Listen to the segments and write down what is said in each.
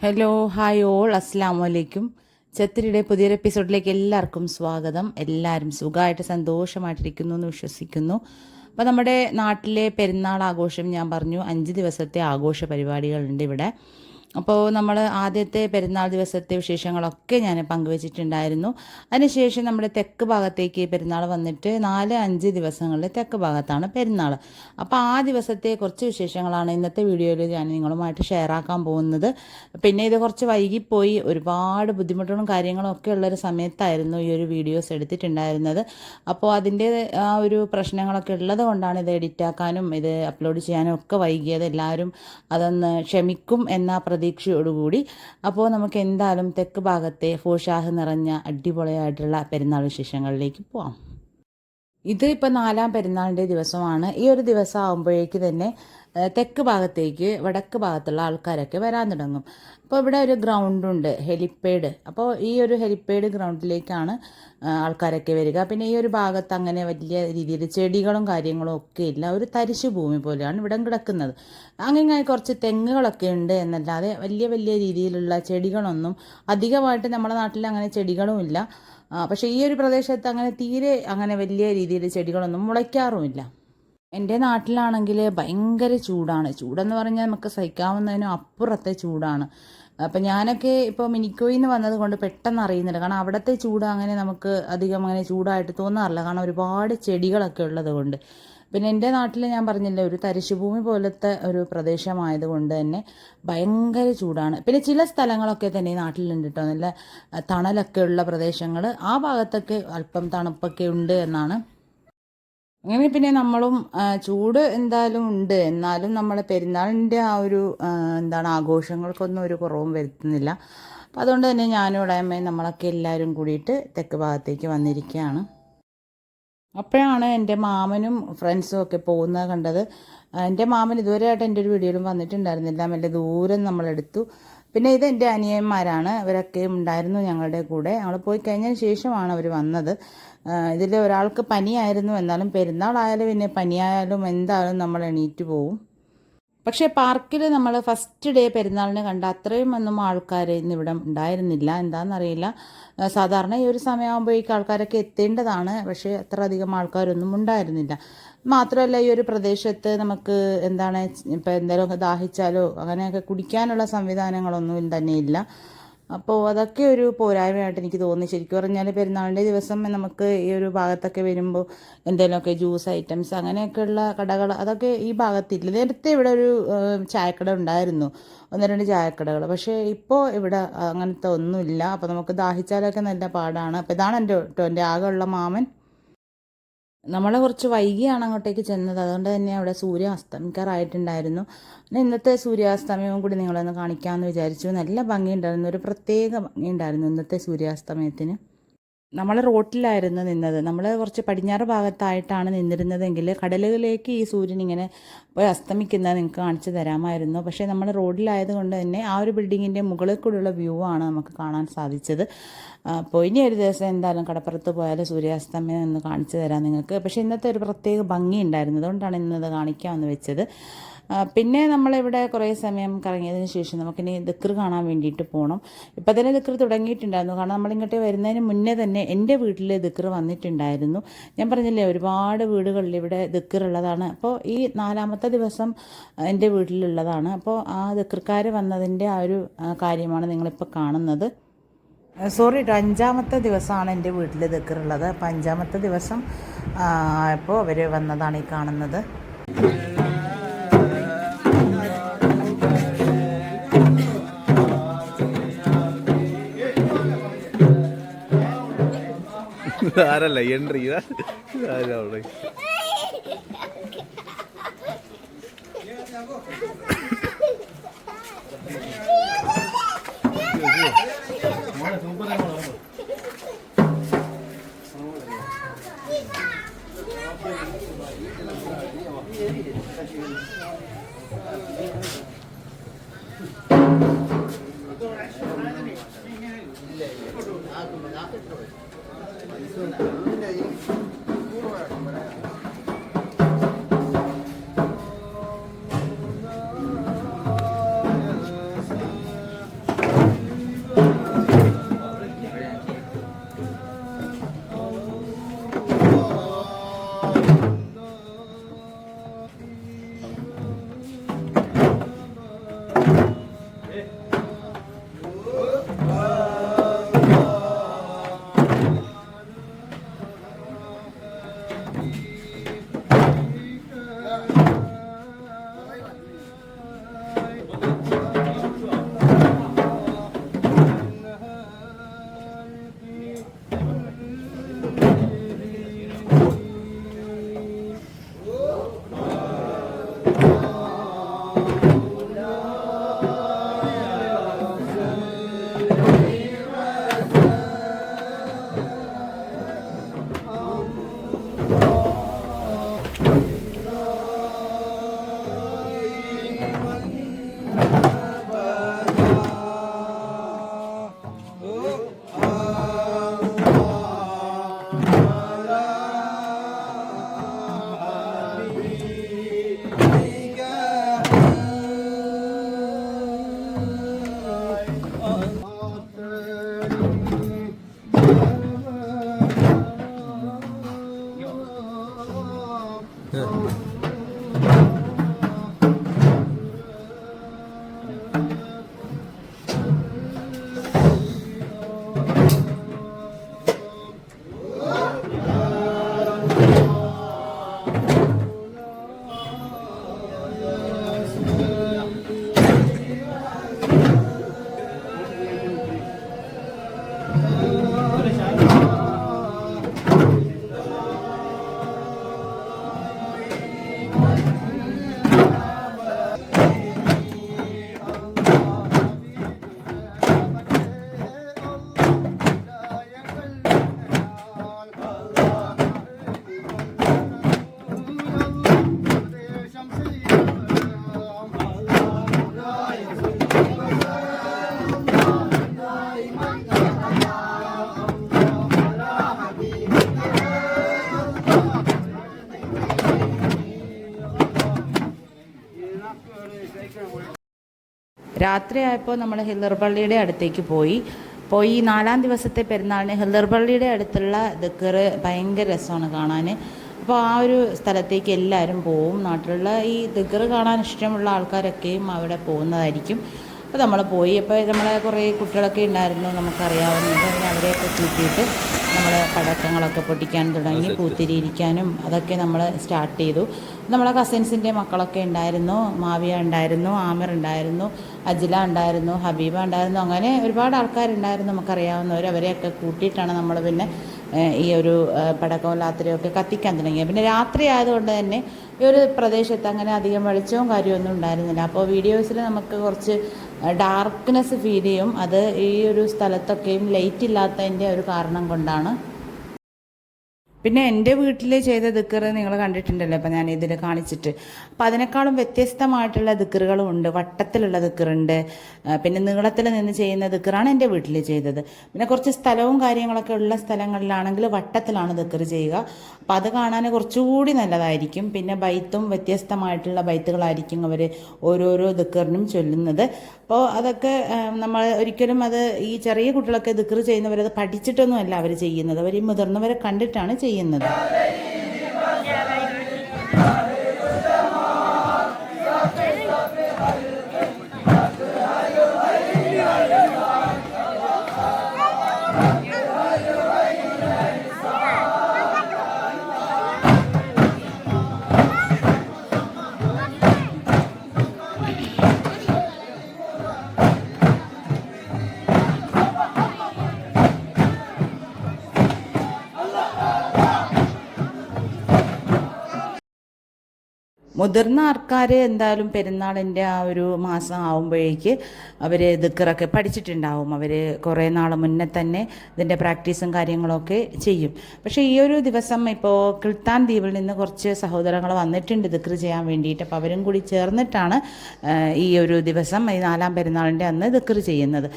Hello hi all അസ്സാം വലൈക്കും. ചത്തിരിയുടെ പുതിയൊരു എപ്പിസോഡിലേക്ക് എല്ലാവർക്കും സ്വാഗതം. എല്ലാവരും സുഖമായിട്ട് സന്തോഷമായിട്ടിരിക്കുന്നു എന്ന് വിശ്വസിക്കുന്നു. അപ്പോൾ നമ്മുടെ നാട്ടിലെ പെരുന്നാൾ ആഘോഷം ഞാൻ പറഞ്ഞു 5 ദിവസത്തെ ആഘോഷ പരിപാടികളുണ്ട് ഇവിടെ. അപ്പോൾ നമ്മൾ ആദ്യത്തെ പെരുന്നാൾ ദിവസത്തെ വിശേഷങ്ങളൊക്കെ ഞാൻ പങ്കുവച്ചിട്ടുണ്ടായിരുന്നു. അതിനുശേഷം നമ്മുടെ തെക്ക് ഭാഗത്തേക്ക് പെരുന്നാൾ വന്നിട്ട് 4-5 ദിവസങ്ങളിൽ തെക്ക് ഭാഗത്താണ് പെരുന്നാൾ. അപ്പോൾ ആ ദിവസത്തെ കുറച്ച് വിശേഷങ്ങളാണ് ഇന്നത്തെ വീഡിയോയിൽ ഞാൻ നിങ്ങളുമായിട്ട് ഷെയർ ആക്കാൻ പോകുന്നത്. പിന്നെ ഇത് കുറച്ച് വൈകിപ്പോയി, ഒരുപാട് ബുദ്ധിമുട്ടുകളും കാര്യങ്ങളും ഒക്കെ ഉള്ളൊരു സമയത്തായിരുന്നു ഈ ഒരു വീഡിയോസ് എടുത്തിട്ടുണ്ടായിരുന്നത്. അപ്പോൾ അതിൻ്റെ ആ ഒരു പ്രശ്നങ്ങളൊക്കെ ഉള്ളത് കൊണ്ടാണ് ഇത് എഡിറ്റാക്കാനും ഇത് അപ്ലോഡ് ചെയ്യാനും ഒക്കെ വൈകിയത്. എല്ലാവരും അതൊന്ന് ക്ഷമിക്കും എന്ന പ്രതീക്ഷയോടുകൂടി. അപ്പോൾ നമുക്ക് എന്തായാലും തെക്ക് ഭാഗത്തെ ഫോഷാഹ് നിറഞ്ഞ അടിപൊളിയായിട്ടുള്ള പെരുന്നാൾ വിശേഷങ്ങളിലേക്ക് പോവാം. ഇത് ഇപ്പോൾ 4ാം പെരുന്നാളിൻ്റെ ദിവസമാണ്. ഈ ഒരു ദിവസം ആകുമ്പോഴേക്ക് തന്നെ തെക്ക് ഭാഗത്തേക്ക് വടക്ക് ഭാഗത്തുള്ള ആൾക്കാരൊക്കെ വരാൻ തുടങ്ങും. അപ്പോൾ ഇവിടെ ഒരു ഗ്രൗണ്ടുണ്ട്, ഹെലിപ്പേഡ്. അപ്പോൾ ഈ ഒരു ഹെലിപ്പേഡ് ഗ്രൗണ്ടിലേക്കാണ് ആൾക്കാരൊക്കെ വരിക. പിന്നെ ഈ ഒരു ഭാഗത്ത് അങ്ങനെ വലിയ രീതിയിൽ ചെടികളും കാര്യങ്ങളും ഒക്കെ ഇല്ല, ഒരു തരിശു ഭൂമി പോലെയാണ് ഇവിടെ കിടക്കുന്നത്. അങ്ങനെ കുറച്ച് തെങ്ങുകളൊക്കെ ഉണ്ട് എന്നല്ലാതെ വലിയ വലിയ രീതിയിലുള്ള ചെടികളൊന്നും അധികമായിട്ട് നമ്മുടെ നാട്ടിൽ അങ്ങനെ ചെടികളും ഇല്ല. പക്ഷേ ഈ ഒരു പ്രദേശത്ത് അങ്ങനെ തീരെ അങ്ങനെ വലിയ രീതിയിൽ ചെടികളൊന്നും മുളയ്ക്കാറുമില്ല. എൻ്റെ നാട്ടിലാണെങ്കിൽ ഭയങ്കര ചൂടാണ്. ചൂടെന്ന് പറഞ്ഞാൽ നമുക്ക് സഹിക്കാവുന്നതിനും അപ്പുറത്തെ ചൂടാണ്. അപ്പം ഞാനൊക്കെ ഇപ്പോൾ മിനിക്കോയിൽ നിന്ന് വന്നത് കൊണ്ട് പെട്ടെന്ന് അറിയുന്നുണ്ട്. കാരണം അവിടുത്തെ ചൂട് അങ്ങനെ നമുക്ക് അധികം അങ്ങനെ ചൂടായിട്ട് തോന്നാറില്ല, കാരണം ഒരുപാട് ചെടികളൊക്കെ ഉള്ളത് കൊണ്ട്. പിന്നെ എൻ്റെ നാട്ടിൽ ഞാൻ പറഞ്ഞില്ലേ, ഒരു തരിശുഭൂമി പോലത്തെ ഒരു പ്രദേശമായതുകൊണ്ട് തന്നെ ഭയങ്കര ചൂടാണ്. പിന്നെ ചില സ്ഥലങ്ങളൊക്കെ തന്നെ ഈ നാട്ടിലുണ്ട് കേട്ടോ, നല്ല തണലൊക്കെ ഉള്ള പ്രദേശങ്ങൾ. ആ ഭാഗത്തൊക്കെ അല്പം തണുപ്പൊക്കെ ഉണ്ട് എന്നാണ്. അങ്ങനെ പിന്നെ നമ്മളും ചൂട് എന്തായാലും ഉണ്ട്, എന്നാലും നമ്മൾ പെരുന്നാളിൻ്റെ ആ ഒരു ആഘോഷങ്ങൾക്കൊന്നും ഒരു കുറവും വരുത്തുന്നില്ല. അപ്പം അതുകൊണ്ട് തന്നെ ഞാനും ഇളയമ്മയും നമ്മളൊക്കെ എല്ലാവരും കൂടിയിട്ട് തെക്ക് ഭാഗത്തേക്ക് വന്നിരിക്കുകയാണ്. അപ്പോഴാണ് എൻ്റെ മാമനും ഫ്രണ്ട്സും ഒക്കെ പോകുന്നത് കണ്ടത്. എൻ്റെ മാമൻ ഇതുവരെയായിട്ട് എൻ്റെ ഒരു വീഡിയോയിലും വന്നിട്ടുണ്ടായിരുന്നില്ല, മെല്ലെ ദൂരം നമ്മളെടുത്തു. പിന്നെ ഇത് എൻ്റെ അനിയന്മാരാണ്, ഇവരൊക്കെ ഉണ്ടായിരുന്നു ഞങ്ങളുടെ കൂടെ. ഞങ്ങൾ പോയി കഴിഞ്ഞതിന് ശേഷമാണ് അവർ വന്നത്. ഇതിൽ ഒരാൾക്ക് പനിയായിരുന്നു, എന്നാലും പെരുന്നാളായാലും പിന്നെ പനിയായാലും എന്തായാലും നമ്മൾ എണീറ്റ് പോവും. പക്ഷേ പാർക്കിൽ നമ്മൾ ഫസ്റ്റ് ഡേ പെരുന്നാളിന് കണ്ട അത്രയും ഒന്നും ആൾക്കാർ ഇന്നിവിടെ ഉണ്ടായിരുന്നില്ല. എന്താണെന്നറിയില്ല, സാധാരണ ഈ ഒരു സമയമാകുമ്പോഴേക്കും ആൾക്കാരൊക്കെ എത്തേണ്ടതാണ്, പക്ഷേ അത്ര അധികം ആൾക്കാരൊന്നും ഉണ്ടായിരുന്നില്ല. മാത്രമല്ല ഈ ഒരു പ്രദേശത്ത് നമുക്ക് ഇപ്പോൾ എന്തെങ്കിലുമൊക്കെ ദാഹിച്ചാലോ അങ്ങനെയൊക്കെ കുടിക്കാനുള്ള സംവിധാനങ്ങളൊന്നും തന്നെ ഇല്ല. അപ്പോൾ അതൊക്കെ ഒരു പോരായ്മയായിട്ട് എനിക്ക് തോന്നി. ശരിക്കും പറഞ്ഞാൽ പെരുന്നാളിൻ്റെ ദിവസം നമുക്ക് ഈ ഒരു ഭാഗത്തൊക്കെ വരുമ്പോൾ എന്തെങ്കിലുമൊക്കെ ജ്യൂസ് ഐറ്റംസ് അങ്ങനെയൊക്കെയുള്ള കടകൾ അതൊക്കെ ഈ ഭാഗത്തില്ല. നേരത്തെ ഇവിടെ ഒരു ചായക്കട ഉണ്ടായിരുന്നു, 1-2 ചായക്കടകൾ. പക്ഷേ ഇപ്പോൾ ഇവിടെ അങ്ങനത്തെ ഒന്നുമില്ല. അപ്പോൾ നമുക്ക് ദാഹിച്ചാലൊക്കെ നല്ല പാടാണ്. അപ്പോൾ ഇതാണ് എൻ്റെ ആകെയുള്ള മാമൻ. നമ്മൾ കുറച്ച് വൈകിയാണ് അങ്ങോട്ടേക്ക് ചെന്നത്, അതുകൊണ്ട് തന്നെ അവിടെ സൂര്യൻ അസ്തമിക്കാറായിട്ടുണ്ടായിരുന്നു. ഇന്നത്തെ സൂര്യാസ്തമയവും കൂടി നിങ്ങളൊന്ന് കാണിക്കാമെന്ന് വിചാരിച്ചു. നല്ല ഭംഗിയുണ്ടായിരുന്നു, ഒരു പ്രത്യേക ഭംഗിയുണ്ടായിരുന്നു ഇന്നത്തെ സൂര്യാസ്തമയത്തിന്. നമ്മൾ റോട്ടിലായിരുന്നു നിന്നത്. നമ്മൾ കുറച്ച് പടിഞ്ഞാറ് ഭാഗത്തായിട്ടാണ് നിന്നിരുന്നതെങ്കിൽ കടലുകളിലേക്ക് ഈ സൂര്യൻ ഇങ്ങനെ പോയി അസ്തമിക്കുന്നത് നിങ്ങൾക്ക് കാണിച്ചു തരാമായിരുന്നു. പക്ഷേ നമ്മൾ റോഡിലായതുകൊണ്ട് തന്നെ ആ ഒരു ബിൽഡിങ്ങിൻ്റെ മുകളിൽ കൂടെയുള്ള വ്യൂ ആണ് നമുക്ക് കാണാൻ സാധിച്ചത്. അപ്പോൾ ഇനി ഒരു ദിവസം എന്തായാലും കടപ്പുറത്ത് പോയാൽ സൂര്യാസ്തമയം ഒന്ന് കാണിച്ചു തരാം നിങ്ങൾക്ക്. പക്ഷേ ഇന്നത്തെ ഒരു പ്രത്യേക ഭംഗി ഉണ്ടായിരുന്നു, അതുകൊണ്ടാണ് ഇന്നത് കാണിക്കാമെന്ന് വെച്ചത്. പിന്നെ നമ്മളിവിടെ കുറേ സമയം കറങ്ങിയതിന് ശേഷം നമുക്കിനി ദിക്ർ കാണാൻ വേണ്ടിയിട്ട് പോകണം. ഇപ്പം തന്നെ ദിക്ർ തുടങ്ങിയിട്ടുണ്ടായിരുന്നു, കാരണം നമ്മളിങ്ങോട്ട് വരുന്നതിന് മുന്നേ തന്നെ എൻ്റെ വീട്ടിൽ ദിക്ർ വന്നിട്ടുണ്ടായിരുന്നു. ഞാൻ പറഞ്ഞില്ലേ, ഒരുപാട് വീടുകളിൽ ഇവിടെ ദിക്ർ ഉള്ളതാണ്. അപ്പോൾ ഈ 4ാമത്തെ ദിവസം എൻ്റെ വീട്ടിലുള്ളതാണ്. അപ്പോൾ ആ ദിക്ർക്കാർ വന്നതിൻ്റെ ആ ഒരു കാര്യമാണ് നിങ്ങളിപ്പോൾ കാണുന്നത്. സോറി കേട്ടോ, 5ാമത്തെ ദിവസമാണ് എൻ്റെ വീട്ടിൽ ദിക്റുള്ളത്. അപ്പോൾ 5ാമത്തെ ദിവസം ആയപ്പോൾ അവർ വന്നതാണ് ഈ കാണുന്നത്. ആരല്ല എൻട്രി ആരവിടെ രാത്രിയായപ്പോൾ നമ്മൾ ഹില്ലർ പള്ളിയുടെ അടുത്തേക്ക് പോയി ഈ 4-ാം ദിവസത്തെ പെരുന്നാളിന് ഹില്ലർ പള്ളിയുടെ അടുത്തുള്ള ദിക്ർ ഭയങ്കര രസമാണ് കാണാൻ. അപ്പോൾ ആ ഒരു സ്ഥലത്തേക്ക് എല്ലാവരും പോവും. നാട്ടിലുള്ള ഈ ദിക്ർ കാണാൻ ഇഷ്ടമുള്ള ആൾക്കാരൊക്കെയും അവിടെ പോകുന്നതായിരിക്കും. അപ്പോൾ നമ്മൾ പോയി. അപ്പോൾ നമ്മളെ കുറേ കുട്ടികളൊക്കെ ഉണ്ടായിരുന്നു, നമുക്കറിയാവുന്നത്. അവരെയൊക്കെ കൂട്ടിയിട്ട് നമ്മൾ പടക്കങ്ങളൊക്കെ പൊട്ടിക്കാൻ തുടങ്ങി, പൂത്തിരിയിരിക്കാനും അതൊക്കെ നമ്മൾ സ്റ്റാർട്ട് ചെയ്തു. നമ്മളെ കസിൻസിൻ്റെ മക്കളൊക്കെ ഉണ്ടായിരുന്നു. മാവിയ ഉണ്ടായിരുന്നു, ആമിർ ഉണ്ടായിരുന്നു, അജില ഉണ്ടായിരുന്നു, ഹബീബ ഉണ്ടായിരുന്നു. അങ്ങനെ ഒരുപാട് ആൾക്കാരുണ്ടായിരുന്നു നമുക്കറിയാവുന്നവർ. അവരെയൊക്കെ കൂട്ടിയിട്ടാണ് നമ്മൾ പിന്നെ ഈ ഒരു പടക്കവും ലാത്തിരിയൊക്കെ കത്തിക്കാൻ തുടങ്ങിയത്. പിന്നെ രാത്രി ആയതുകൊണ്ട് തന്നെ ഈ ഒരു പ്രദേശത്ത് അങ്ങനെ അധികം വെളിച്ചവും കാര്യമൊന്നും ഉണ്ടായിരുന്നില്ല. അപ്പോൾ വീഡിയോസിൽ നമുക്ക് കുറച്ച് ഡാർക്ക്നെസ് ഫീൽ ചെയ്യും. അത് ഈ ഒരു സ്ഥലത്തൊക്കെയും ലൈറ്റ് ഇല്ലാത്തതിൻ്റെ ഒരു കാരണം കൊണ്ടാണ്. പിന്നെ എൻ്റെ വീട്ടിൽ ചെയ്ത ദിക്കറ് നിങ്ങൾ കണ്ടിട്ടുണ്ടല്ലോ, അപ്പോൾ ഞാൻ ഇതിൽ കാണിച്ചിട്ട്. അപ്പോൾ അതിനേക്കാളും വ്യത്യസ്തമായിട്ടുള്ള ദിക്കറുകളും ഉണ്ട്. വട്ടത്തിലുള്ള ദിക്കറുണ്ട്, പിന്നെ നീളത്തിൽ നിന്ന് ചെയ്യുന്ന ദിക്കറാണ് എൻ്റെ വീട്ടിൽ ചെയ്തത്. പിന്നെ കുറച്ച് സ്ഥലവും കാര്യങ്ങളൊക്കെ ഉള്ള സ്ഥലങ്ങളിലാണെങ്കിൽ വട്ടത്തിലാണ് ദിക്കറ് ചെയ്യുക. അപ്പോൾ അത് കാണാൻ കുറച്ചുകൂടി നല്ലതായിരിക്കും. പിന്നെ ബൈത്തും വ്യത്യസ്തമായിട്ടുള്ള ബൈത്തുകളായിരിക്കും അവർ ഓരോരോ ദിക്കറിനും ചൊല്ലുന്നത്. അപ്പോൾ അതൊക്കെ നമ്മൾ ഒരിക്കലും അത് ഈ ചെറിയ കുട്ടികളൊക്കെ ദിക്കറ് ചെയ്യുന്നവരത് പഠിച്ചിട്ടൊന്നുമല്ല അവർ ചെയ്യുന്നത്. അവർ ഈ മുതിർന്നവരെ കണ്ടിട്ടാണ് ചെയ്യുന്നത്. മുതിർന്ന ആൾക്കാർ എന്തായാലും പെരുന്നാളിൻ്റെ ആ ഒരു മാസം ആവുമ്പോഴേക്ക് അവർ ദിക്റൊക്കെ പഠിച്ചിട്ടുണ്ടാവും. അവർ കുറേ നാൾ മുന്നേ തന്നെ ഇതിൻ്റെ പ്രാക്ടീസും കാര്യങ്ങളൊക്കെ ചെയ്യും. പക്ഷേ ഈ ഒരു ദിവസം ഇപ്പോൾ കിൽത്താൻ ദ്വീപിൽ നിന്ന് കുറച്ച് സഹോദരങ്ങൾ വന്നിട്ടുണ്ട് ദിക്ർ ചെയ്യാൻ വേണ്ടിയിട്ട്. അപ്പോൾ അവരും കൂടി ചേർന്നിട്ടാണ് ഈ ഒരു ദിവസം ഈ 4-ാം പെരുന്നാളിൻ്റെ അന്ന് ദിക്ർ ചെയ്യുന്നത്.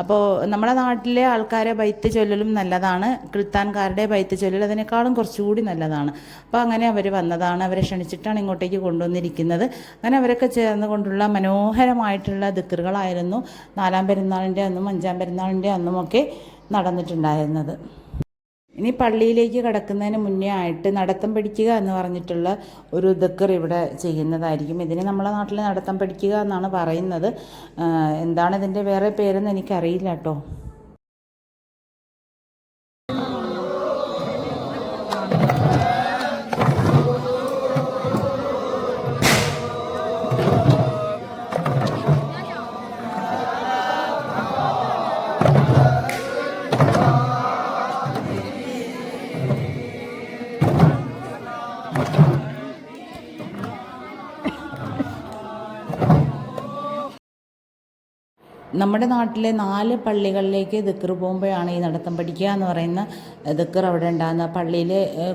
അപ്പോൾ നമ്മുടെ നാട്ടിലെ ആൾക്കാരെ ബൈത്ത് ചൊല്ലലും നല്ലതാണ്, കിൽത്താൻകാരുടെ ബൈത്ത് ചൊല്ലൽ അതിനേക്കാളും കുറച്ചുകൂടി നല്ലതാണ്. അപ്പോൾ അങ്ങനെ അവർ വന്നതാണ്, അവരെ ക്ഷണിച്ചിട്ടാണ് ഇങ്ങോട്ടേക്ക് കൊണ്ടുവന്നിരിക്കുന്നത്. അങ്ങനെ അവരൊക്കെ ചേർന്നുകൊണ്ടുള്ള മനോഹരമായിട്ടുള്ള ദിക്റുകളായിരുന്നു 4-ാം പെരുന്നാളിൻ്റെ അന്നും 5-ാം പെരുന്നാളിൻ്റെ അന്നുമൊക്കെ നടന്നിട്ടുണ്ടായിരുന്നത്. ഇനി പള്ളിയിലേക്ക് കടക്കുന്നതിന് മുന്നേ ആയിട്ട് നടത്തം പഠിക്കുക എന്ന് പറഞ്ഞിട്ടുള്ള ഒരു ദിക്ർ ഇവിടെ ചെയ്യുന്നതായിരിക്കും. ഇതിന് നമ്മളെ നാട്ടിൽ നടത്തം പഠിക്കുക എന്നാണ് പറയുന്നത്. എന്താണ് ഇതിൻ്റെ വേറെ പേരെന്ന് എനിക്കറിയില്ല കേട്ടോ. നമ്മുടെ നാട്ടിലെ 4 പള്ളികളിലേക്ക് ദിക്ർ പോകുമ്പോഴാണ് ഈ നടത്തം പഠിക്കുക എന്ന് പറയുന്ന ദിക്ർ അവിടെ ഉണ്ടാകുന്നത്. പള്ളിയിൽ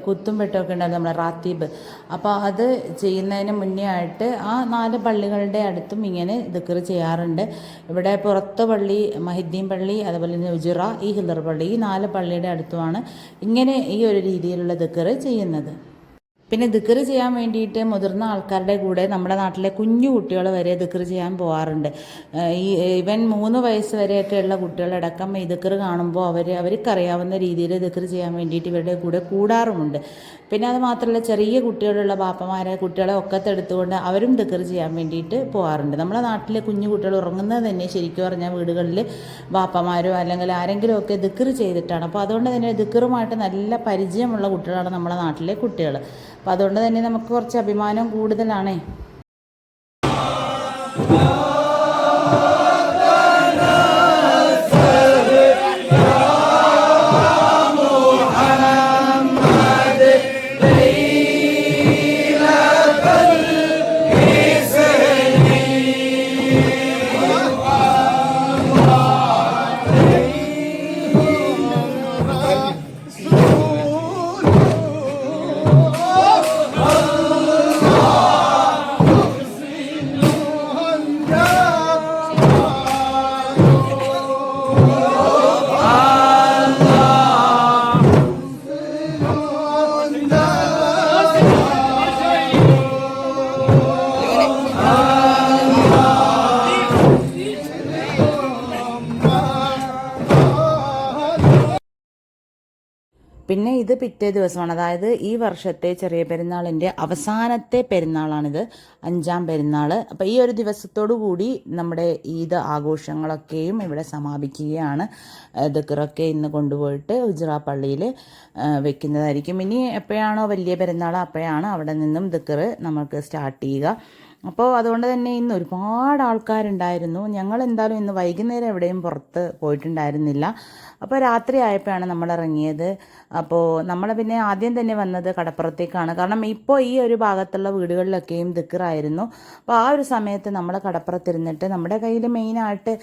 കുത്തും വെട്ടമൊക്കെ ഉണ്ടാകും, നമ്മളെ റാത്തീബ്. അപ്പോൾ അത് ചെയ്യുന്നതിന് മുന്നേ ആയിട്ട് ആ 4 പള്ളികളുടെ അടുത്തും ഇങ്ങനെ ദിക്ർ ചെയ്യാറുണ്ട്. ഇവിടെ പുറത്ത് പള്ളി, മഹിദ്ദീൻ പള്ളി, അതുപോലെ തന്നെ ഉജറ, ഈ ഹിദർ പള്ളി, ഈ 4 പള്ളിയുടെ അടുത്തുമാണ് ഇങ്ങനെ ഈ ഒരു രീതിയിലുള്ള ദിക്ർ ചെയ്യുന്നത്. പിന്നെ ദിക്ർ ചെയ്യാൻ വേണ്ടിയിട്ട് മുതിർന്ന ആൾക്കാരുടെ കൂടെ നമ്മുടെ നാട്ടിലെ കുഞ്ഞു കുട്ടികൾ വരെ ദിക്ർ ചെയ്യാൻ പോകാറുണ്ട്. ഇവൻ 3 വയസ്സ് വരെയൊക്കെയുള്ള കുട്ടികളടക്കം ഈ ദിക്ർ കാണുമ്പോൾ അവർക്കറിയാവുന്ന രീതിയിൽ ദിക്ർ ചെയ്യാൻ വേണ്ടിയിട്ട് ഇവരുടെ കൂടെ കൂടാറുമുണ്ട്. പിന്നെ അത് മാത്രമല്ല, ചെറിയ കുട്ടികളുള്ള ബാപ്പമാരെ കുട്ടികളെ ഒക്കത്തെടുത്തുകൊണ്ട് അവരും ദിക്ർ ചെയ്യാൻ വേണ്ടിയിട്ട് പോകാറുണ്ട്. നമ്മുടെ നാട്ടിലെ കുഞ്ഞു കുട്ടികൾ ഉറങ്ങുന്നത് തന്നെ ശരിക്കും പറഞ്ഞാൽ വീടുകളിൽ ബാപ്പമാരോ അല്ലെങ്കിൽ ആരെങ്കിലുമൊക്കെ ദിക്ർ ചെയ്തിട്ടാണ്. അപ്പോൾ അതുകൊണ്ട് തന്നെ ദിക്റുമായിട്ട് നല്ല പരിചയമുള്ള കുട്ടികളാണ് നമ്മുടെ നാട്ടിലെ കുട്ടികൾ. അപ്പോൾ അതുകൊണ്ട് തന്നെ നമുക്ക് കുറച്ച് അഭിമാനം കൂടുതലാണേ. പിന്നെ ഇത് പിറ്റേ ദിവസമാണ്, അതായത് ഈ വർഷത്തെ ചെറിയ പെരുന്നാളിൻ്റെ അവസാനത്തെ പെരുന്നാളാണിത്, 5ാം പെരുന്നാൾ. അപ്പോൾ ഈ ഒരു ദിവസത്തോടു കൂടി നമ്മുടെ ഈദ് ആഘോഷങ്ങളൊക്കെയും ഇവിടെ സമാപിക്കുകയാണ്. ദിക്റൊക്കെ ഇന്ന് കൊണ്ടുപോയിട്ട് ഉജ്റ പള്ളിയിൽ വെക്കുന്നതായിരിക്കും. ഇനി എപ്പോഴാണോ വലിയ പെരുന്നാൾ അപ്പോഴാണ് അവിടെ നിന്നും ദിക്ർ നമുക്ക് സ്റ്റാർട്ട് ചെയ്യുക. അപ്പോൾ അതുകൊണ്ട് തന്നെ ഇന്ന് ഒരുപാട് ആൾക്കാരുണ്ടായിരുന്നു. ഞങ്ങൾ എന്തായാലും ഇന്ന് വൈകുന്നേരം എവിടെയും പുറത്ത് പോയിട്ടുണ്ടായിരുന്നില്ല. അപ്പോൾ രാത്രി ആയപ്പോഴാണ് നമ്മൾ ഇറങ്ങിയത്. അപ്പോൾ നമ്മൾ പിന്നെ ആദ്യം തന്നെ വന്നത് കടപ്പുറത്തേക്കാണ്. കാരണം ഇപ്പോൾ ഈ ഒരു ഭാഗത്തുള്ള വീടുകളിലൊക്കെയും ദിക്റായിരുന്നു. അപ്പോൾ ആ ഒരു സമയത്ത് നമ്മൾ കടപ്പുറത്തിരുന്നിട്ട് നമ്മുടെ കയ്യിൽ മെയിനായിട്ട്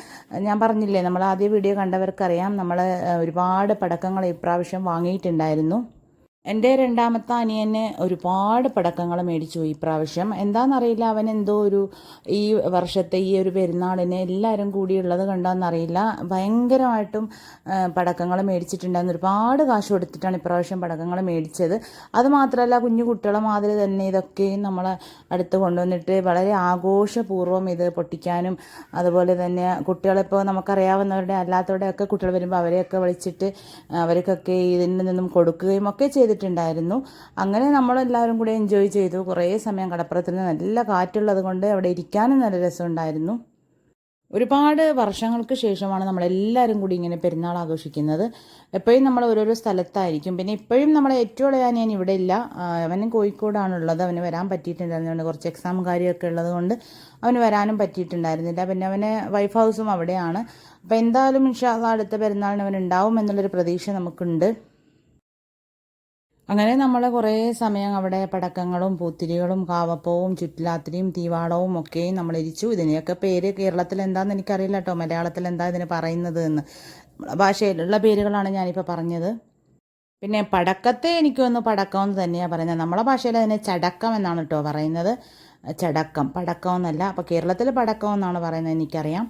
ഞാൻ പറഞ്ഞില്ലേ, നമ്മൾ ആദ്യ വീഡിയോ കണ്ടവർക്കറിയാം, നമ്മൾ ഒരുപാട് പടക്കങ്ങൾ ഇപ്രാവശ്യം വാങ്ങിയിട്ടുണ്ടായിരുന്നു. എൻ്റെ 2ാമത്തെ അനിയന് ഒരുപാട് പടക്കങ്ങൾ മേടിച്ചു പോയി ഇപ്രാവശ്യം. എന്താണെന്നറിയില്ല, അവൻ എന്തോ ഈ വർഷത്തെ ഈ ഒരു പെരുന്നാളിന് എല്ലാവരും കൂടിയുള്ളത് കണ്ടാന്നറിയില്ല, ഭയങ്കരമായിട്ടും പടക്കങ്ങൾ മേടിച്ചിട്ടുണ്ടായിരുന്നു. ഒരുപാട് കാശ് കൊടുത്തിട്ടാണ് ഇപ്രാവശ്യം പടക്കങ്ങൾ മേടിച്ചത്. അതുമാത്രമല്ല, കുഞ്ഞു കുട്ടികളെ മാതിരി തന്നെ ഇതൊക്കെയും നമ്മളെ അടുത്ത് കൊണ്ടുവന്നിട്ട് വളരെ ആഘോഷപൂർവ്വം ഇത് പൊട്ടിക്കാനും, അതുപോലെ തന്നെ കുട്ടികളിപ്പോൾ നമുക്കറിയാവുന്നവരുടെ അല്ലാത്തവരുടെ ഒക്കെ കുട്ടികൾ വരുമ്പോൾ അവരെയൊക്കെ വിളിച്ചിട്ട് അവർക്കൊക്കെ ഇതിൽ നിന്നും കൊടുക്കുകയും ഒക്കെ ചെയ്തിട്ടുണ്ടായിരുന്നു. അങ്ങനെ നമ്മളെല്ലാവരും കൂടെ എൻജോയ് ചെയ്തു. കുറേ സമയം കടപ്പുറത്തിന് നല്ല കാറ്റുള്ളത് കൊണ്ട് അവിടെ ഇരിക്കാനും നല്ല രസമുണ്ടായിരുന്നു. ഒരുപാട് വർഷങ്ങൾക്ക് ശേഷമാണ് നമ്മളെല്ലാവരും കൂടി ഇങ്ങനെ പെരുന്നാൾ ആഘോഷിക്കുന്നത്. എപ്പോഴും നമ്മൾ ഓരോരോ സ്ഥലത്തായിരിക്കും. പിന്നെ ഇപ്പോഴും നമ്മളെ ഏറ്റവും ഇളയ ഞാൻ ഇവിടെ ഇല്ല, അവനും കോഴിക്കോടാണുള്ളത്. അവന് വരാൻ പറ്റിയിട്ടുണ്ടായിരുന്നു, കുറച്ച് എക്സാം കാര്യമൊക്കെ ഉള്ളത് കൊണ്ട് അവന് വരാനും പറ്റിയിട്ടുണ്ടായിരുന്നില്ല. പിന്നെ അവന് വൈഫ് ഹൗസും അവിടെയാണ്. അപ്പോൾ എന്തായാലും ഇൻഷാ അല്ലാഹ് അടുത്ത പെരുന്നാളിന് അവൻ ഉണ്ടാവും എന്നുള്ളൊരു പ്രതീക്ഷ നമുക്കുണ്ട്. അങ്ങനെ നമ്മൾ കുറേ സമയം അവിടെ പടക്കങ്ങളും പൂത്തിരികളും കാവപ്പവും ചുറ്റിലാത്തിരിയും തീവാടവും ഒക്കെയും നമ്മൾ ഇരിച്ചു. ഇതിനെയൊക്കെ പേര് കേരളത്തിൽ എന്താണെന്ന് എനിക്കറിയില്ല കേട്ടോ, മലയാളത്തിൽ എന്താ ഇതിന് പറയുന്നത് എന്ന്. നമ്മളെ ഭാഷയിലുള്ള പേരുകളാണ് ഞാനിപ്പോൾ പറഞ്ഞത്. പിന്നെ പടക്കത്തെ എനിക്കൊന്ന് പടക്കം എന്ന് തന്നെയാണ് പറയുന്നത്. നമ്മളെ ഭാഷയിൽ അതിനെ ചടക്കം എന്നാണ് കേട്ടോ പറയുന്നത്. ചടക്കം, പടക്കം എന്നല്ല. അപ്പോൾ കേരളത്തിൽ പടക്കം എന്നാണ് പറയുന്നത്, എനിക്കറിയാം.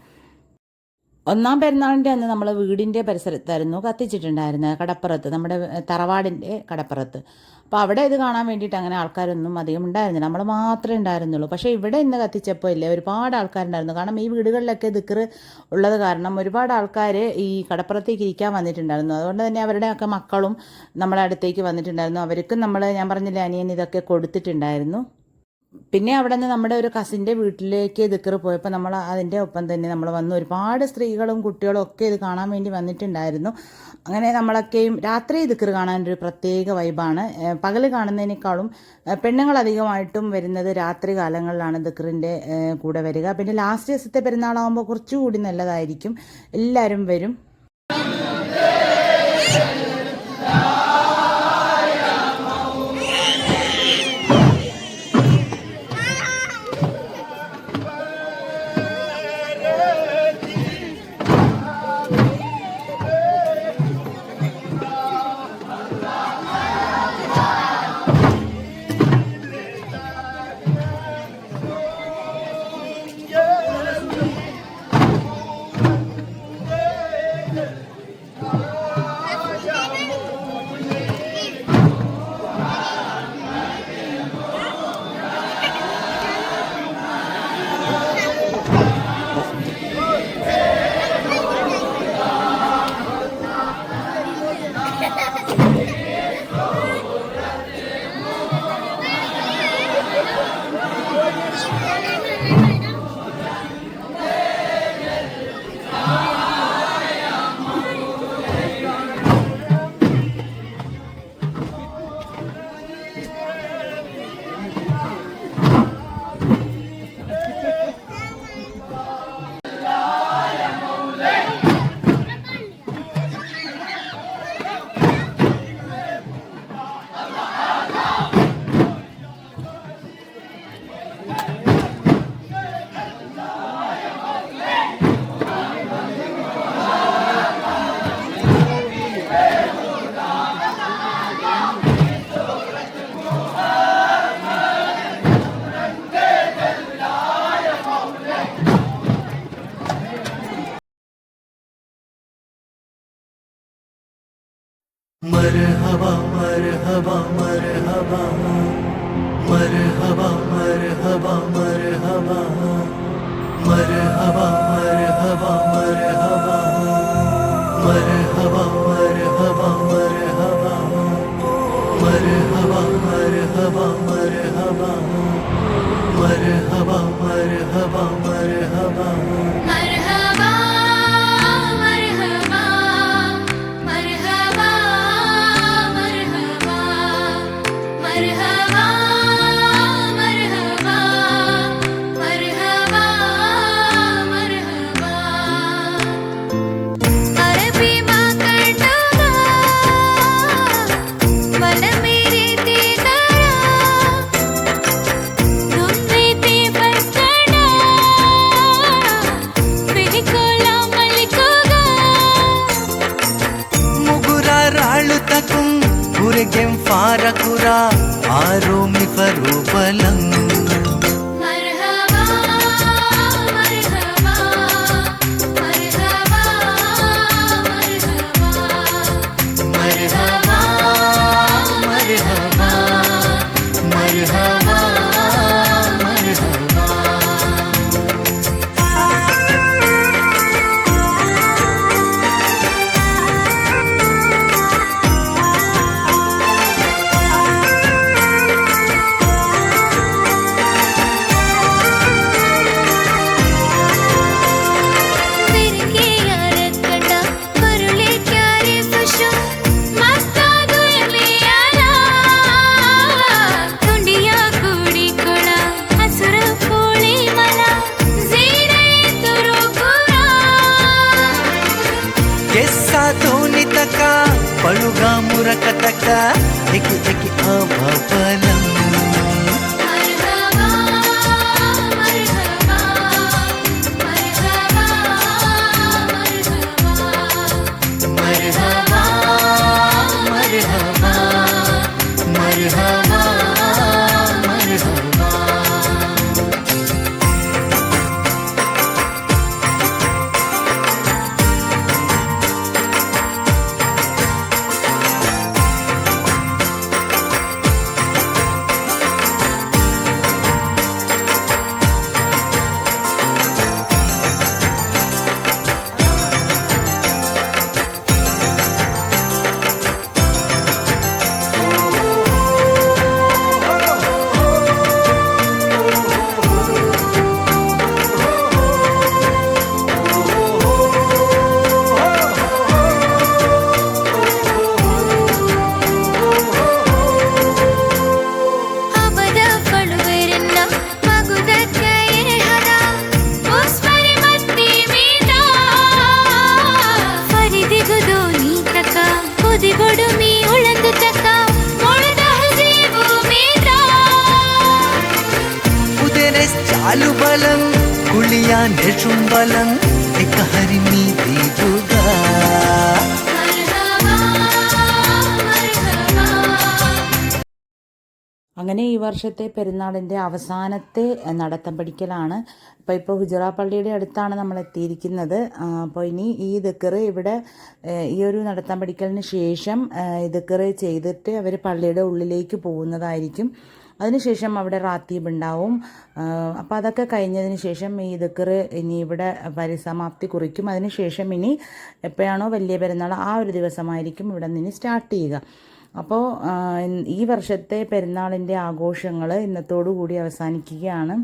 ഒന്നാം പെരുന്നാളിൻ്റെ അന്ന് നമ്മൾ വീടിൻ്റെ പരിസരത്തായിരുന്നു കത്തിച്ചിട്ടുണ്ടായിരുന്നത്, കടപ്പുറത്ത്, നമ്മുടെ തറവാടിൻ്റെ കടപ്പുറത്ത്. അപ്പോൾ അവിടെ ഇത് കാണാൻ വേണ്ടിയിട്ട് അങ്ങനെ ആൾക്കാരൊന്നും അധികം ഉണ്ടായിരുന്നില്ല, നമ്മൾ മാത്രമേ ഉണ്ടായിരുന്നുള്ളൂ. പക്ഷേ ഇവിടെ ഇന്ന് കത്തിച്ചപ്പോൾ ഇല്ലേ, ഒരുപാട് ആൾക്കാരുണ്ടായിരുന്നു. കാരണം ഈ വീടുകളിലൊക്കെ ദിക്ർ ഉള്ളത് കാരണം ഒരുപാട് ആൾക്കാർ ഈ കടപ്പുറത്തേക്ക് ഇരിക്കാൻ വന്നിട്ടുണ്ടായിരുന്നു. അതുകൊണ്ട് തന്നെ അവരുടെയൊക്കെ മക്കളും നമ്മളെ അടുത്തേക്ക് വന്നിട്ടുണ്ടായിരുന്നു. അവർക്കും ഞാൻ പറഞ്ഞില്ലേ, അനിയൻ ഇതൊക്കെ കൊടുത്തിട്ടുണ്ടായിരുന്നു. പിന്നെ അവിടെ നിന്ന് നമ്മുടെ ഒരു കസിൻ്റെ വീട്ടിലേക്ക് ദിക്ർ പോയപ്പോൾ നമ്മൾ അതിൻ്റെ ഒപ്പം തന്നെ നമ്മൾ വന്നു. ഒരുപാട് സ്ത്രീകളും കുട്ടികളും ഒക്കെ ഇത് കാണാൻ വേണ്ടി വന്നിട്ടുണ്ടായിരുന്നു. അങ്ങനെ നമ്മളൊക്കെയും രാത്രി ദിക്ർ കാണാനൊരു പ്രത്യേക വൈബാണ്. പകൽ കാണുന്നതിനേക്കാളും പെണ്ണുങ്ങൾ അധികമായിട്ടും വരുന്നത് രാത്രി കാലങ്ങളിലാണ് ദിക്റിൻ്റെ കൂടെ വരിക. പിന്നെ ലാസ്റ്റ് ദിവസത്തെ പെരുന്നാളാകുമ്പോൾ കുറച്ചുകൂടി നല്ലതായിരിക്കും, എല്ലാവരും വരും. मरहबा मरहबा मरहबा मरहबा मरहबा मरहबा मरहबा मरहबा मरहबा मरहबा मरहबा मरहबा मरहबा मरहबा मरहबा मरहबा मरहबा मरहबा फारकुरा आरोमि फरूपलं मरहबा मरहबा मरहबा मरहबा मरहबा मरहबा मरहबा पळुगा मुरकतक एकी एकी अभापलं मरहबा मरहबा मरहबा मरहबा मरहबा मरहबा मरहबा नेशुंबलन एक हरिणी दीजुगा मरहबा मरहबा അങ്ങനെ ഈ വർഷത്തെ പെരുന്നാളിൻ്റെ അവസാനത്തെ നടത്തം പഠിക്കലാണ്. ഇപ്പോൾ ഹുജറ പള്ളിയുടെ അടുത്താണ് നമ്മൾ എത്തിയിരിക്കുന്നത്. അപ്പോൾ ഇനി ഈ ദിക്കറ് ഇവിടെ ഈ ഒരു നടത്തം പഠിക്കലിന് ശേഷം ഈ ദിക്കറ് ചെയ്തിട്ട് അവർ പള്ളിയുടെ ഉള്ളിലേക്ക് പോകുന്നതായിരിക്കും. അതിനുശേഷം അവിടെ റാത്തീബ് ഉണ്ടാവും. അപ്പോൾ അതൊക്കെ കഴിഞ്ഞതിന് ശേഷം ഈ ദിക്കറ് ഇനി ഇവിടെ പരിസമാപ്തി കുറിക്കും. അതിനുശേഷം ഇനി എപ്പോഴാണോ വലിയ പെരുന്നാൾ ആ ഒരു ദിവസമായിരിക്കും ഇവിടെ നിന്ന് സ്റ്റാർട്ട് ചെയ്യുക. അപ്പോൾ ഈ വർഷത്തെ പെരുന്നാളിൻ്റെ ആഘോഷങ്ങൾ ഇന്നത്തോടു കൂടി അവസാനിക്കുകയാണ്.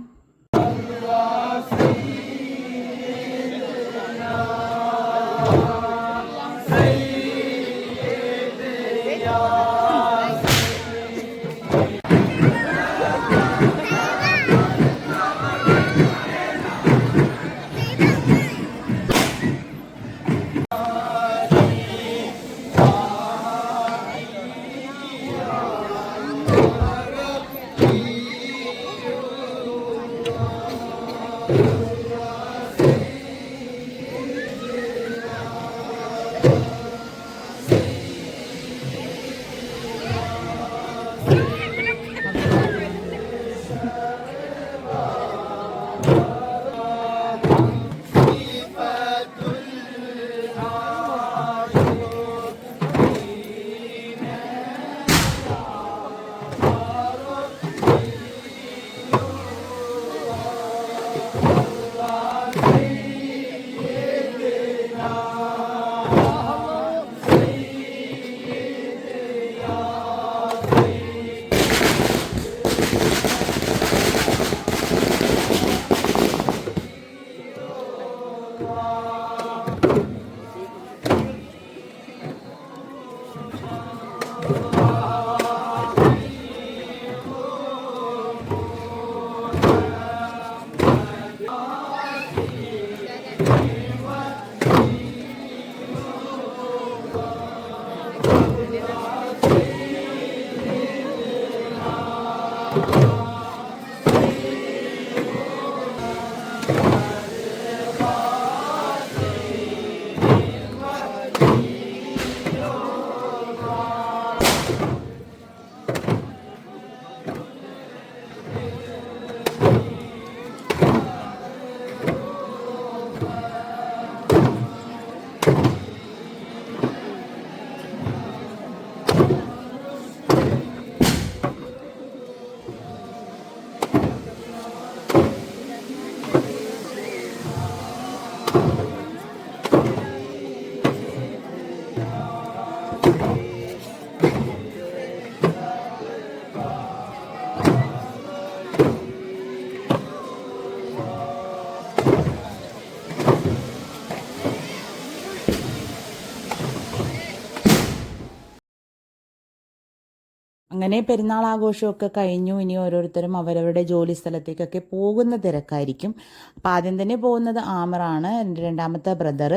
അങ്ങനെ പെരുന്നാൾ ആഘോഷമൊക്കെ കഴിഞ്ഞു. ഇനി ഓരോരുത്തരും അവരവരുടെ ജോലി സ്ഥലത്തേക്കൊക്കെ പോകുന്ന തിരക്കായിരിക്കും. അപ്പോൾ ആദ്യം തന്നെ പോകുന്നത് ആമറാണ്, എൻ്റെ രണ്ടാമത്തെ ബ്രദർ.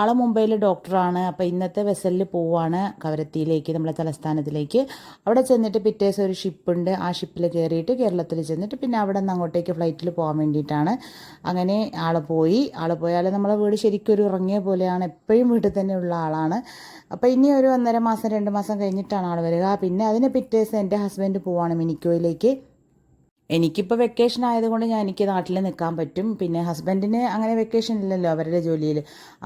ആളെ മുംബൈയിൽ ഡോക്ടറാണ്. അപ്പോൾ ഇന്നത്തെ വെസലിൽ പോവാണ് കവരത്തിയിലേക്ക്, നമ്മളെ തലസ്ഥാനത്തിലേക്ക്. അവിടെ ചെന്നിട്ട് പിറ്റേ ദിവസം ഒരു ഷിപ്പുണ്ട്, ആ ഷിപ്പിൽ കയറിയിട്ട് കേരളത്തിൽ ചെന്നിട്ട് പിന്നെ അവിടെ നിന്ന് അങ്ങോട്ടേക്ക് ഫ്ലൈറ്റിൽ പോകാൻ വേണ്ടിയിട്ടാണ്. അങ്ങനെ ആൾ പോയാൽ നമ്മളെ വീട് ശരിക്കും ഒരു ഇറങ്ങിയ പോലെയാണ്. എപ്പോഴും വീട്ടിൽ തന്നെ ഉള്ള ആളാണ്. അപ്പോൾ ഇനി ഒരു 1.5 മാസം 2 മാസം കഴിഞ്ഞിട്ടാണ് ആൾ വരിക. പിന്നെ അതിന് പിറ്റേ ദിവസം എൻ്റെ ഹസ്ബൻഡ് പോവാണ് മിനിക്കോയിലേക്ക്. എനിക്കിപ്പോൾ വെക്കേഷൻ ആയതുകൊണ്ട് എനിക്ക് നാട്ടിൽ നിൽക്കാൻ പറ്റും. പിന്നെ ഹസ്ബൻഡിന് അങ്ങനെ വെക്കേഷൻ ഇല്ലല്ലോ അവരുടെ ജോലിയിൽ.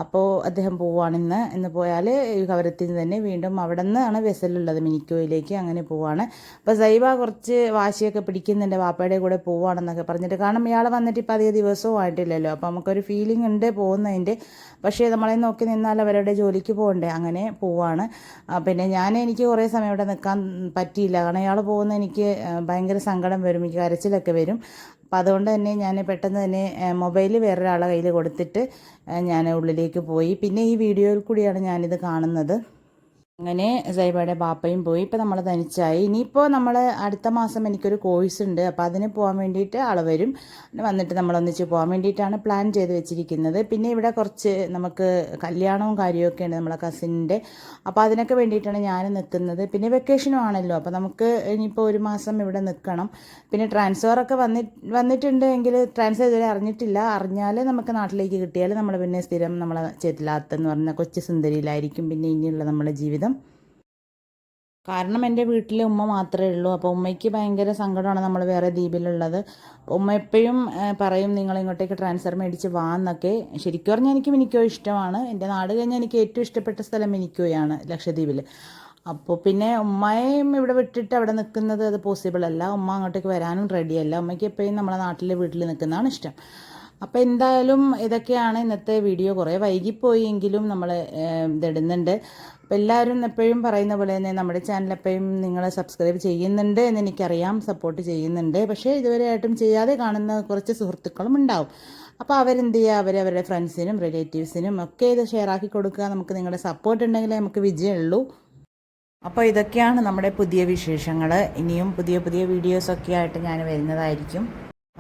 അപ്പോൾ അദ്ദേഹം പോവുകയാണ് ഇന്ന് പോയാൽ കവരത്തിൽ നിന്ന് തന്നെ വീണ്ടും അവിടെ നിന്നാണ് വെസലുള്ളത് മിനിക്കോയിലേക്ക്. അങ്ങനെ പോവാണ്. അപ്പോൾ സൈബ കുറച്ച് വാശിയൊക്കെ പിടിക്കുന്നുണ്ട്, വാപ്പയുടെ കൂടെ പോവുകയാണെന്നൊക്കെ പറഞ്ഞിട്ട്. കാരണം ഇയാൾ വന്നിട്ട് ഇപ്പോൾ അധികം ദിവസവും ആയിട്ടില്ലല്ലോ. അപ്പോൾ നമുക്കൊരു ഫീലിംഗ് ഉണ്ട് പോകുന്നതിൻ്റെ. പക്ഷേ നമ്മളെ നോക്കി നിന്നാൽ അവരുടെ ജോലിക്ക് പോകണ്ടേ, അങ്ങനെ പോവാണ്. പിന്നെ എനിക്ക് കുറേ സമയം ഇവിടെ നിൽക്കാൻ പറ്റിയില്ല. കാരണം ഇയാൾ പോകുന്ന എനിക്ക് ഭയങ്കര സങ്കടം വരും, എനിക്ക് കരച്ചിലൊക്കെ വരും. അപ്പോൾ അതുകൊണ്ട് തന്നെ ഞാൻ പെട്ടെന്ന് തന്നെ മൊബൈൽ വേറൊരാളെ കയ്യിൽ കൊടുത്തിട്ട് ഞാൻ ഉള്ളിലേക്ക് പോയി. പിന്നെ ഈ വീഡിയോയിൽ കൂടിയാണ് ഞാനിത് കാണുന്നത്. അങ്ങനെ സൈബയുടെ ബാപ്പയും പോയി. ഇപ്പോൾ നമ്മൾ തനിച്ചായി. ഇനിയിപ്പോൾ നമ്മൾ അടുത്ത മാസം എനിക്കൊരു കോഴ്സ് ഉണ്ട്. അപ്പോൾ അതിന് പോകാൻ വേണ്ടിയിട്ട് ആൾ വരും. വന്നിട്ട് നമ്മളൊന്നിച്ച് പോകാൻ വേണ്ടിയിട്ടാണ് പ്ലാൻ ചെയ്ത് വെച്ചിരിക്കുന്നത്. പിന്നെ ഇവിടെ കുറച്ച് നമുക്ക് കല്യാണവും കാര്യമൊക്കെ ഉണ്ട് നമ്മളെ കസിൻ്റെ. അപ്പോൾ അതിനൊക്കെ വേണ്ടിയിട്ടാണ് ഞാൻ നിൽക്കുന്നത്. പിന്നെ വെക്കേഷനും ആണല്ലോ, അപ്പോൾ നമുക്ക് ഇനിയിപ്പോൾ ഒരു മാസം ഇവിടെ നിൽക്കണം. പിന്നെ ട്രാൻസ്ഫറൊക്കെ വന്നിട്ടുണ്ട് എങ്കിൽ ട്രാൻസ്ഫർ ഇതുവരെ അറിഞ്ഞിട്ടില്ല. അറിഞ്ഞാൽ നമുക്ക് നാട്ടിലേക്ക് കിട്ടിയാൽ നമ്മൾ പിന്നെ സ്ഥിരം നമ്മളെ ചേത്തിലാത്തെന്ന് പറഞ്ഞ കൊച്ചു സുന്ദരിയിലായിരിക്കും പിന്നെ ഇനിയുള്ള നമ്മുടെ ജീവിതം. കാരണം എൻ്റെ വീട്ടിൽ ഉമ്മ മാത്രമേ ഉള്ളൂ. അപ്പോൾ ഉമ്മയ്ക്ക് ഭയങ്കര സങ്കടമാണ് നമ്മൾ വേറെ ദ്വീപിലുള്ളത്. ഉമ്മ എപ്പോഴും പറയും നിങ്ങൾ ഇങ്ങോട്ടേക്ക് ട്രാൻസ്ഫർ മേടിച്ച് വാ എന്നൊക്കെ. ശരിക്കും പറഞ്ഞാൽ എനിക്ക് മിനിക്കോ ഇഷ്ടമാണ്. എൻ്റെ നാട് കഴിഞ്ഞാൽ എനിക്ക് ഏറ്റവും ഇഷ്ടപ്പെട്ട സ്ഥലം മിനിക്കോയാണ്, ലക്ഷദ്വീപിൽ. അപ്പോൾ പിന്നെ ഉമ്മയും ഇവിടെ വിട്ടിട്ട് അവിടെ നിൽക്കുന്നത് അത് പോസിബിൾ അല്ല. ഉമ്മ അങ്ങോട്ടേക്ക് വരാനും റെഡിയല്ല. ഉമ്മയ്ക്ക് എപ്പോഴും നമ്മളെ നാട്ടിലെ വീട്ടിൽ നിൽക്കുന്നതാണ് ഇഷ്ടം. അപ്പോൾ എന്തായാലും ഇതൊക്കെയാണ് ഇന്നത്തെ വീഡിയോ. കുറേ വൈകിപ്പോയി എങ്കിലും നമ്മൾ ഇതിടുന്നുണ്ട്. അപ്പോൾ എല്ലാവരും എപ്പോഴും പറയുന്ന പോലെ തന്നെ നമ്മുടെ ചാനൽ എപ്പോഴും നിങ്ങൾ സബ്സ്ക്രൈബ് ചെയ്യുന്നുണ്ട് എന്ന് എനിക്കറിയാം, സപ്പോർട്ട് ചെയ്യുന്നുണ്ട്. പക്ഷേ ഇതുവരെയായിട്ടും ചെയ്യാതെ കാണുന്ന കുറച്ച് സുഹൃത്തുക്കളും ഉണ്ടാവും. അപ്പോൾ അവരെന്ത് ചെയ്യുക, അവരവരുടെ ഫ്രണ്ട്സിനും റിലേറ്റീവ്സിനും ഒക്കെ ഇത് ഷെയർ ആക്കി കൊടുക്കുക. നമുക്ക് നിങ്ങളുടെ സപ്പോർട്ട് ഉണ്ടെങ്കിലേ നമുക്ക് വിജയമുള്ളൂ. അപ്പോൾ ഇതൊക്കെയാണ് നമ്മുടെ പുതിയ വിശേഷങ്ങൾ. ഇനിയും പുതിയ പുതിയ വീഡിയോസൊക്കെ ആയിട്ട് ഞാൻ വരുന്നതായിരിക്കും.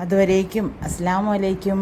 അതുവരേക്കും അസ്സലാമു അലൈക്കും.